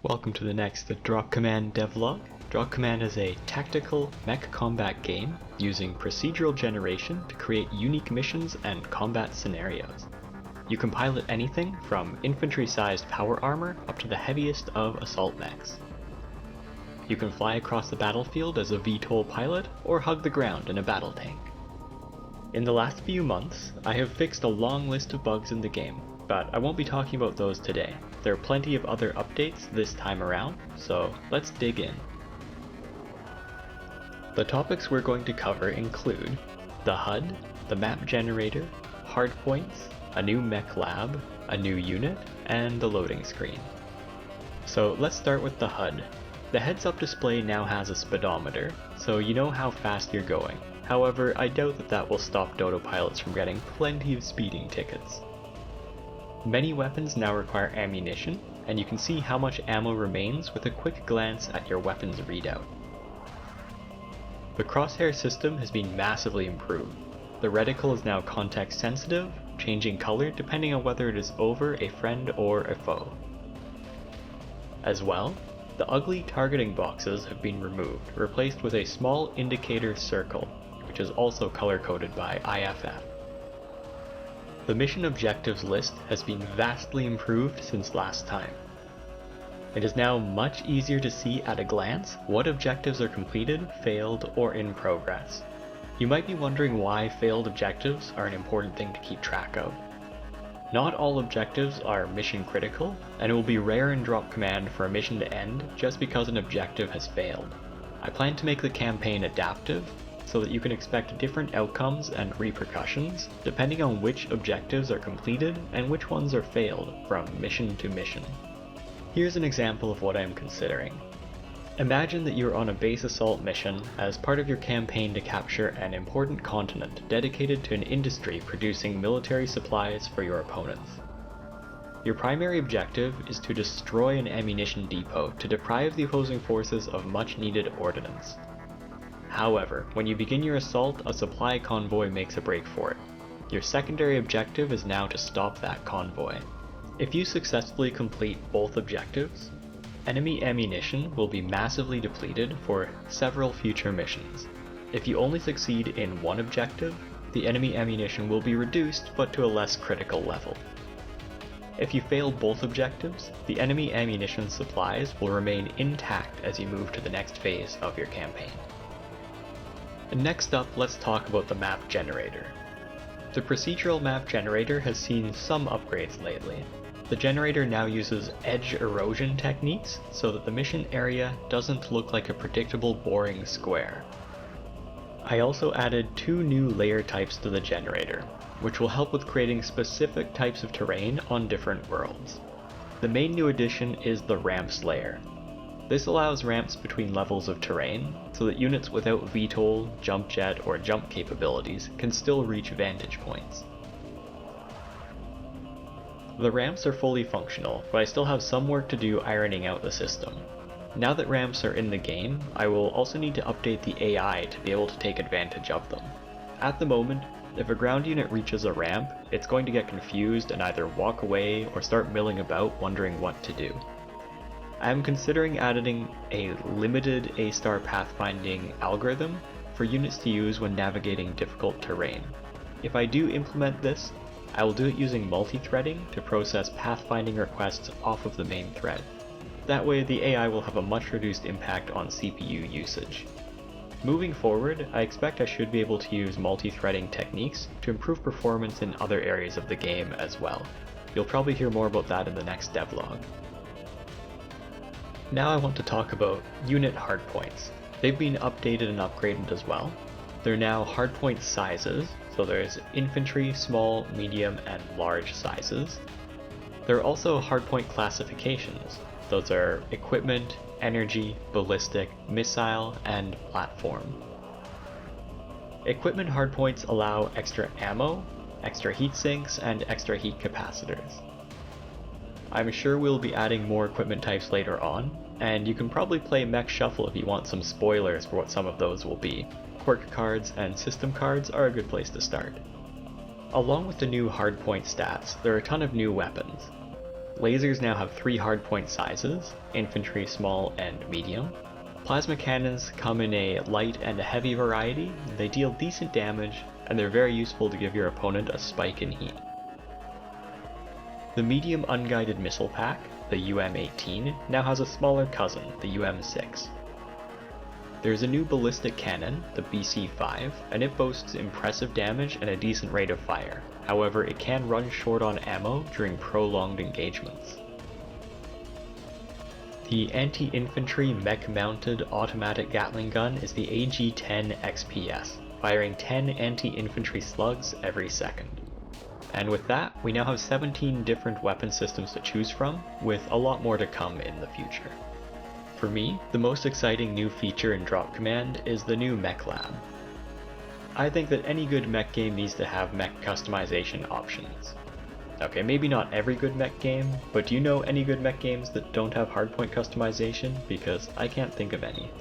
Welcome to the next Drop Command devlog. Drop Command is a tactical mech combat game using procedural generation to create unique missions and combat scenarios. You can pilot anything from infantry-sized power armor up to the heaviest of assault mechs. You can fly across the battlefield as a VTOL pilot or hug the ground in a battle tank. In the last few months, I have fixed a long list of bugs in the game, but I won't be talking about those today. There are plenty of other updates this time around, so let's dig in. The topics we're going to cover include the HUD, the map generator, hardpoints, a new Mech Lab, a new unit, and the loading screen. So let's start with the HUD. The heads-up display now has a speedometer, so you know how fast you're going. However, I doubt that will stop Dodo pilots from getting plenty of speeding tickets. Many weapons now require ammunition, and you can see how much ammo remains with a quick glance at your weapon's readout. The crosshair system has been massively improved. The reticle is now context sensitive, changing color depending on whether it is over a friend or a foe. As well, the ugly targeting boxes have been removed, replaced with a small indicator circle, which is also color-coded by IFF. The mission objectives list has been vastly improved since last time. It is now much easier to see at a glance what objectives are completed, failed, or in progress. You might be wondering why failed objectives are an important thing to keep track of. Not all objectives are mission critical, and it will be rare in Drop Command for a mission to end just because an objective has failed. I plan to make the campaign adaptive, so that you can expect different outcomes and repercussions depending on which objectives are completed and which ones are failed from mission to mission. Here's an example of what I am considering. Imagine that you're on a base assault mission as part of your campaign to capture an important continent dedicated to an industry producing military supplies for your opponents. Your primary objective is to destroy an ammunition depot to deprive the opposing forces of much needed ordnance. However, when you begin your assault, a supply convoy makes a break for it. Your secondary objective is now to stop that convoy. If you successfully complete both objectives, enemy ammunition will be massively depleted for several future missions. If you only succeed in one objective, the enemy ammunition will be reduced but to a less critical level. If you fail both objectives, the enemy ammunition supplies will remain intact as you move to the next phase of your campaign. Next up, let's talk about the map generator. The procedural map generator has seen some upgrades lately. The generator now uses edge erosion techniques so that the mission area doesn't look like a predictable boring square. I also added 2 new layer types to the generator, which will help with creating specific types of terrain on different worlds. The main new addition is the ramps layer. This allows ramps between levels of terrain, so that units without VTOL, jump jet, or jump capabilities can still reach vantage points. The ramps are fully functional, but I still have some work to do ironing out the system. Now that ramps are in the game, I will also need to update the AI to be able to take advantage of them. At the moment, if a ground unit reaches a ramp, it's going to get confused and either walk away or start milling about wondering what to do. I am considering adding a limited A-star pathfinding algorithm for units to use when navigating difficult terrain. If I do implement this, I will do it using multi-threading to process pathfinding requests off of the main thread. That way the AI will have a much reduced impact on CPU usage. Moving forward, I expect I should be able to use multi-threading techniques to improve performance in other areas of the game as well. You'll probably hear more about that in the next devlog. Now I want to talk about unit hardpoints. They've been updated and upgraded as well. They're now hardpoint sizes, so there's infantry, small, medium, and large sizes. There are also hardpoint classifications. Those are equipment, energy, ballistic, missile, and platform. Equipment hardpoints allow extra ammo, extra heat sinks, and extra heat capacitors. I'm sure we'll be adding more equipment types later on, and you can probably play Mech Shuffle if you want some spoilers for what some of those will be. Quirk cards and system cards are a good place to start. Along with the new hardpoint stats, there are a ton of new weapons. Lasers now have 3 hardpoint sizes, infantry, small, and medium. Plasma cannons come in a light and a heavy variety, they deal decent damage, and they're very useful to give your opponent a spike in heat. The medium unguided missile pack, the UM-18, now has a smaller cousin, the UM-6. There's a new ballistic cannon, the BC-5, and it boasts impressive damage and a decent rate of fire. However, it can run short on ammo during prolonged engagements. The anti-infantry mech-mounted automatic Gatling gun is the AG-10 XPS, firing 10 anti-infantry slugs every second. And with that, we now have 17 different weapon systems to choose from, with a lot more to come in the future. For me, the most exciting new feature in Drop Command is the new Mech Lab. I think that any good mech game needs to have mech customization options. Okay, maybe not every good mech game, but do you know any good mech games that don't have hardpoint customization? Because I can't think of any.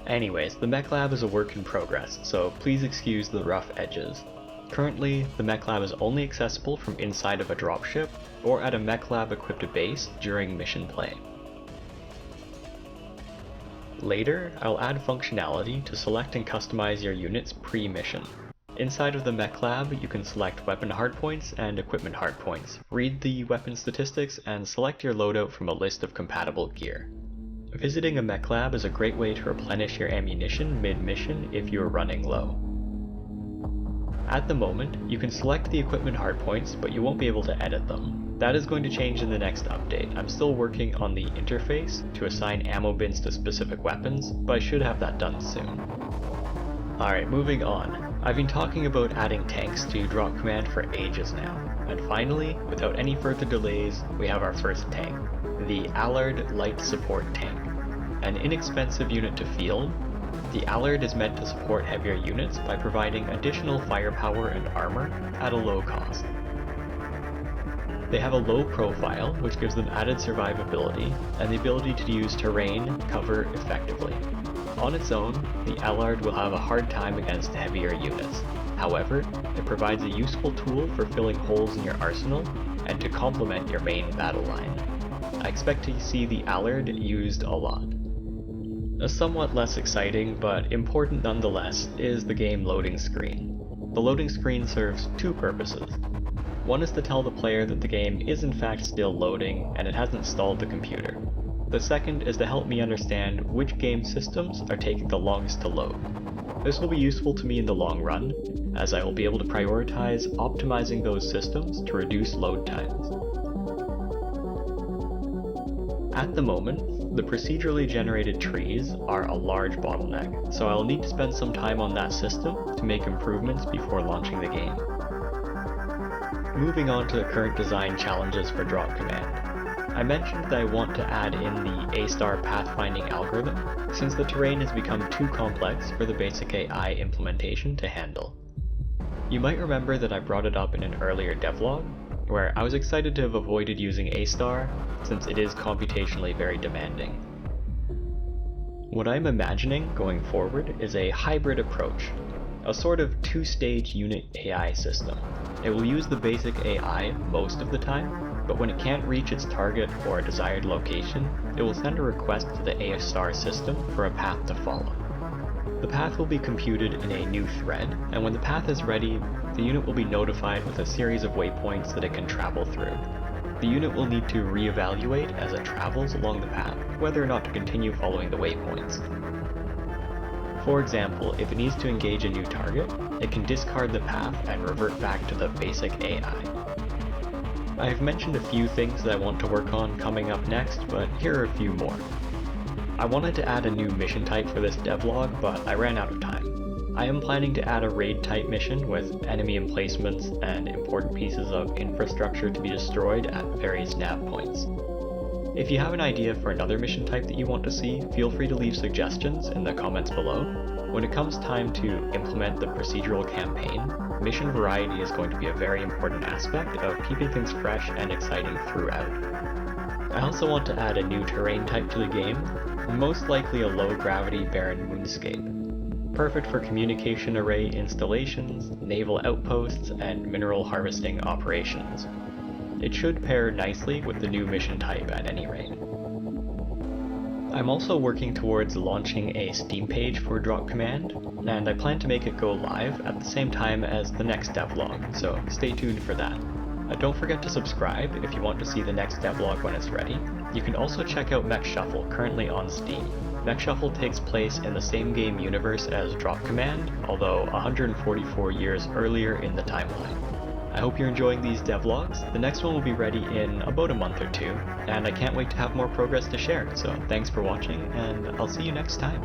Anyways, the Mech Lab is a work in progress, so please excuse the rough edges. Currently, the Mech Lab is only accessible from inside of a dropship, or at a Mech Lab equipped base during mission play. Later, I'll add functionality to select and customize your units pre-mission. Inside of the Mech Lab, you can select weapon hardpoints and equipment hardpoints, read the weapon statistics, and select your loadout from a list of compatible gear. Visiting a Mech Lab is a great way to replenish your ammunition mid-mission if you are running low. At the moment, you can select the equipment hardpoints, but you won't be able to edit them. That is going to change in the next update. I'm still working on the interface to assign ammo bins to specific weapons, but I should have that done soon. Alright, moving on. I've been talking about adding tanks to Drop Command for ages now, and finally, without any further delays, we have our first tank, the Allard Light Support Tank. An inexpensive unit to field, the Allard is meant to support heavier units by providing additional firepower and armor at a low cost. They have a low profile, which gives them added survivability, and the ability to use terrain cover effectively. On its own, the Allard will have a hard time against heavier units. However, it provides a useful tool for filling holes in your arsenal and to complement your main battle line. I expect to see the Allard used a lot. A somewhat less exciting, but important nonetheless, is the game loading screen. The loading screen serves two purposes. One is to tell the player that the game is in fact still loading and it hasn't stalled the computer. The second is to help me understand which game systems are taking the longest to load. This will be useful to me in the long run, as I will be able to prioritize optimizing those systems to reduce load times. At the moment, the procedurally generated trees are a large bottleneck, so I'll need to spend some time on that system to make improvements before launching the game. Moving on to the current design challenges for Drop Command. I mentioned that I want to add in the A-star pathfinding algorithm, since the terrain has become too complex for the basic AI implementation to handle. You might remember that I brought it up in an earlier devlog, where I was excited to have avoided using A-star, since it is computationally very demanding. What I'm imagining going forward is a hybrid approach, a sort of two-stage unit AI system. It will use the basic AI most of the time, but when it can't reach its target or a desired location, it will send a request to the A-star system for a path to follow. The path will be computed in a new thread, and when the path is ready, the unit will be notified with a series of waypoints that it can travel through. The unit will need to reevaluate as it travels along the path whether or not to continue following the waypoints. For example, if it needs to engage a new target, it can discard the path and revert back to the basic AI. I have mentioned a few things that I want to work on coming up next, but here are a few more. I wanted to add a new mission type for this devlog, but I ran out of time. I am planning to add a raid type mission with enemy emplacements and important pieces of infrastructure to be destroyed at various nav points. If you have an idea for another mission type that you want to see, feel free to leave suggestions in the comments below. When it comes time to implement the procedural campaign, mission variety is going to be a very important aspect of keeping things fresh and exciting throughout. I also want to add a new terrain type to the game, most likely a low-gravity barren moonscape, perfect for communication array installations, naval outposts, and mineral harvesting operations. it should pair nicely with the new mission type at any rate. I'm also working towards launching a Steam page for Drop Command, and I plan to make it go live at the same time as the next devlog, so stay tuned for that. Don't forget to subscribe if you want to see the next devlog when it's ready. You can also check out Mech Shuffle, currently on Steam. Mech Shuffle takes place in the same game universe as Drop Command, although 144 years earlier in the timeline. I hope you're enjoying these devlogs. The next one will be ready in about a month or two, and I can't wait to have more progress to share, so thanks for watching, and I'll see you next time.